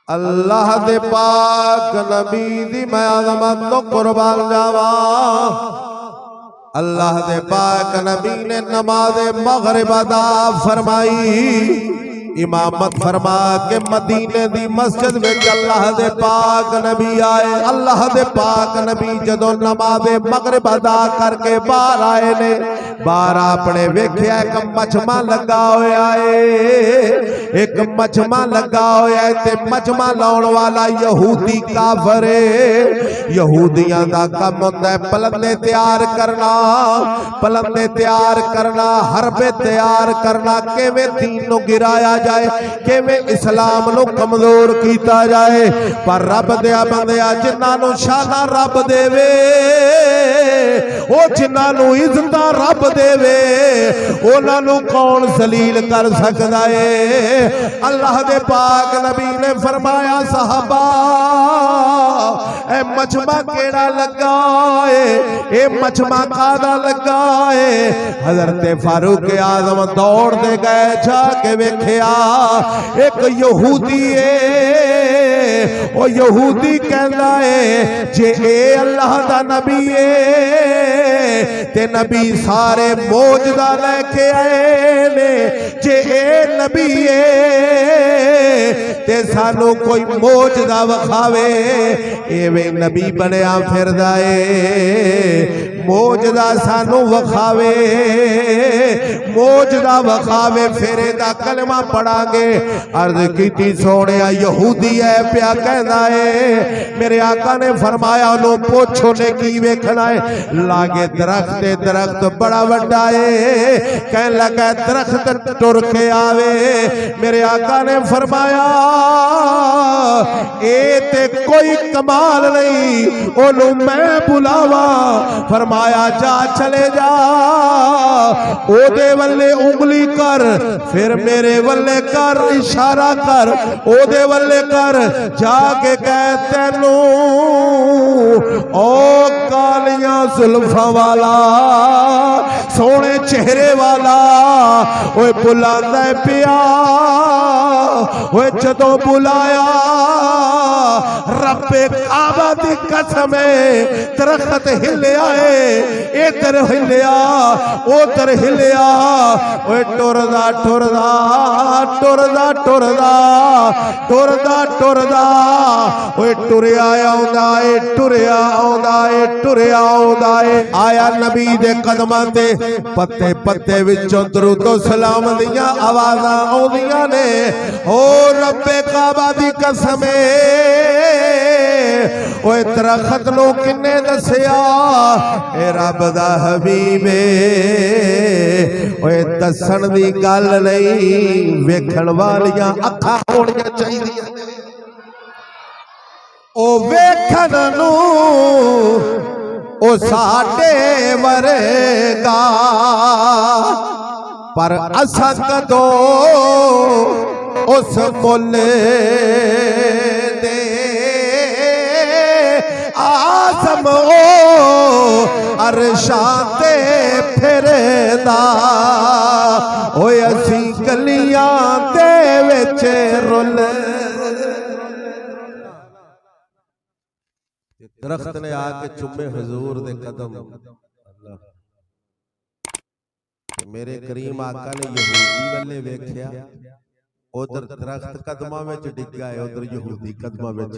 اللہ دے پاک نبی دی میں عظمت تو قربان جاوا۔ اللہ دے پاک نبی نے نماز مغرب ادا فرمائی، امامت فرما کے مدینے دی مسجد میں اللہ دے پاک نبی آئے۔ اللہ دے پاک نبی جدو نماز مغرب ادا کر کے باہر آئے نے، باہر اپنے ویکھیا ایک مجمع لگا ہویا ہے، ایک مجمع لگا ہویا ہے تے مجمع لاؤن والا یہودی کافر ہے۔ یہودیاں دا کم ہوندا ہے پلندے تیار کرنا، پلندے تیار کرنا، حربے تیار کرنا، کیویں دین نو گرایا جائے، کیویں اسلام نو کمزور کیتا جائے۔ پر رب دیا بندیا جنہاں نو شانہ رب دے وے، او جنہاں نو عزت رب دے وے، انہاں نو کون ذلیل کر سکدا ہے؟ اللہ دے پاک نبی نے فرمایا صحابہ اے مجمع کیڑا لگا ہے، اے مجمع کادا لگا ہے؟ حضرت فاروق اعظم دوڑ دے گئے، جا کے ویکھیا ایک یہودی ہے، او یہودی کہندا ہے جے اے اللہ دا نبی ہے تے نبی سارے موجزہ لے کے آئے نے، جے اے نبی ہے تے سانو کوئی موجزہ وکھاوے۔ ایویں نبی بنیا پھردا اے، موجزہ سانو وکھاوے، موجزہ وکھاوے، پھر دا کلمہ پڑھا گے۔ عرض کیتی سونیا یہودی ہے پیا کہندا ہے، میرے آقا نے فرمایا انہوں پوچھو نے کی ویکھنا ہے؟ لاگے درخت، درخت بڑا وڈا ہے، کہن لگا درخت ٹر کے آوے۔ میرے آقا نے فرمایا اے تے کوئی کمال نہیں، انہوں میں بلاوا۔ فرمایا جا چلے جا، او دے والے انگلی کر، پھر میرے والے کر، اشارہ کر، او دے والے کر، جا کے کہتے نو او کالیاں زلفاں والا، سونے چہرے والا، اوے بلاندہ پیا، اوے جدو بلایا رب کعبہ دی قسم ہے، درخت ہلیا ہے، ادھر ہلیا ادھر ہلیا، اوے ٹردا ٹردا ٹردا ٹردا ٹردا ٹردا، اوے ٹریا آوندا اے ٹریا آوندا اے ٹریا آوندا اے، آیا نبی دے قدماں تے پتے پتے وچوں درود و سلام دیاں آوازاں آوندیاں نے۔ او رب کعبہ دی قسم اوے درخت نو کنے دسیا اے رب دا حبیب اوے دسن دی گل نہیں، ویکھن والیاں اکھاں ہونیاں چاہیدیاں۔ او ویکھن نو او ساڈے ورگا، پر اساں کدو اس مل دے آسم او عرشاں تے پھردا، اوے اسی گلیاں دے وچ رل۔ درخت نے آ کے چومے حضور دے قدم، میرے کریم آقا نے یہودی والے ویکھیا، ادھر درخت قدماں وچ ڈگا ہے، ادھر یہودی قدماں وچ